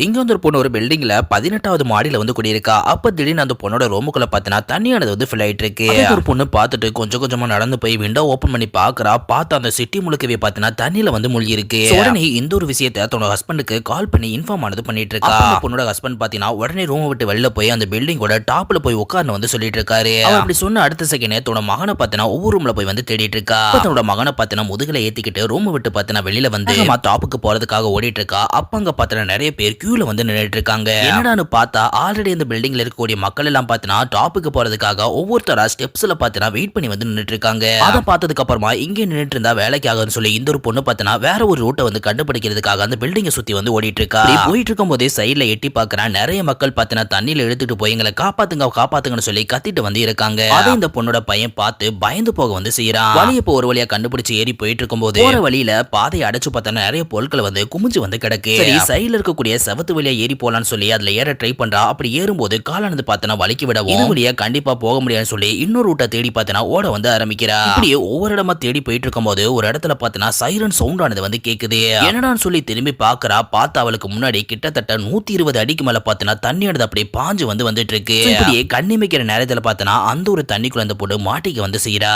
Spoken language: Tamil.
இங்க வந்து ஒரு பொண்ணு ஒரு பில்டிங்ல 18வது மாடியில வந்து குடியிருக்கா. அப்ப திடீர்னு அந்த பொண்ணோட ரூமுக்குள்ள பாத்தீங்கன்னா தண்ணியானது வந்து ஃபில் ஆயிட்டு இருக்கு. ஒரு பொண்ணு பார்த்துட்டு கொஞ்சம் கொஞ்சமா நடந்து போய் விண்டோ ஓபன் பண்ணி பாக்குறா. பார்த்தா அந்த சிட்டி முழுக்கவே பாத்தீங்கன்னா தண்ணியில வந்து மூழ்கி இருக்கு. உடனே இந்த ஒரு விஷயத்தை தன்னோட ஹஸ்பண்டுக்கு கால் பண்ணி இன்ஃபார்ம் ஆனது பண்ணிட்டு இருக்கா. அந்த பொண்ணோட ஹஸ்பண்ட் பாத்தீங்கன்னா உடனே ரூம் விட்டு வெளில போய் அந்த பில்டிங்கோட டாப்ல போய் உட்கார்ந்து வந்து சொல்லிட்டு இருக்காரு. அவர் அப்படி சொன்ன அடுத்த செகண்டே தன்னோட மகனை பாத்தீங்கன்னா ஒவ்வொரு ரூம்ல போய் வந்து தேடிட்டு இருக்கா. தன்னோட மகனை பாத்தீங்கன்னா முதுகுல ஏத்திக்கிட்டு ரூம் விட்டு பாத்தீங்கன்னா வெளியில வந்து டாப்புக்கு போறதுக்காக ஓடிட்டு இருக்கா. அப்ப அங்க பாத்தீங்கன்னா நிறைய பேர் கியூல வந்து நின்னுட்டு இருக்காங்க. என்னடான்னு பார்த்தா ஆல்ரெடி இந்த பில்டிங்ல இருக்கக்கூடிய மக்கள் எல்லாம் பாத்தீங்கன்னா டாப்புக்கு போறதுக்காக ஒவ்வொருத்தரா ஸ்டெப்ஸ்ல பாத்தீங்கன்னா வெயிட் பண்ணி வந்து நின்னுட்டு இருக்காங்க. அதை பார்த்ததுக்கு அப்புறமா இங்கே நின்னுட்டு இருந்தா வேலைக்கு ஆகும்னு சொல்லி இந்த ஒரு பொண்ணு பாத்தீங்கன்னா வேற ஒரு ரூட்டை வந்து கண்டுபிடிக்கிறதுக்காக அந்த பில்டிங்கை சுத்தி வந்து ஓடிட்டு இருக்கா. போயிட்டு இருக்கும் போதே சைடுல எட்டி பாக்குறா. நிறைய மக்கள் பாத்தீங்கன்னா தண்ணியில இழுத்துட்டு போய் எங்களை காப்பாத்துங்க காப்பாத்துங்கன்னு சொல்லி கத்திட்டு வந்து இருக்காங்க. அதை இந்த பொண்ணோட பையன் பார்த்து பயந்து போக வந்து செய்யறான். வழியை இப்போ ஒரு வழியா கண்டுபிடிச்சு ஏறி போயிட்டு இருக்கும் போது போற வழியில பாதையை அடைச்சு பார்த்தா நிறைய பொருட்கள் வந்து குமிஞ்சு வந்து கிடக்கு. சரி சைடுல இருக்கக்கூடிய செவத்து வழியா ஏறி போலான்னு சொல்லி அதுல ஏற ட்ரை பண்றா. அப்படி ஏறும்போது காலானது பார்த்தனா வலிக்கு விடவும் இது வழியா கண்டிப்பா போக முடியாதுன்னு சொல்லி இன்னொரு ரூட்டை தேடி பார்த்தனா ஓட வந்து ஆரம்பிக்கிறா. இப்படியே ஒவ்வொரு இடமா தேடி போயிட்டு இருக்கும் போது ஒரு இடத்துல பார்த்தனா சைரன் சவுண்ட் ஆனது வந்து கேக்குது. என்னடான்னு சொல்லி திரும்பி பாக்குறா. பார்த்த அவளுக்கு முன்னாடி கிட்டத்தட்ட 120 அடிக்கு மேல பார்த்தனா தண்ணியானது அப்படியே பாஞ்சு வந்து வந்துட்டு இருக்கு. இப்படியே கண்ணிமைக்கிற நேரத்துல பார்த்தனா அந்த ஒரு தண்ணிக்குள்ள அந்த போட்டு மாட்டிக்க வந்து செய்யறா.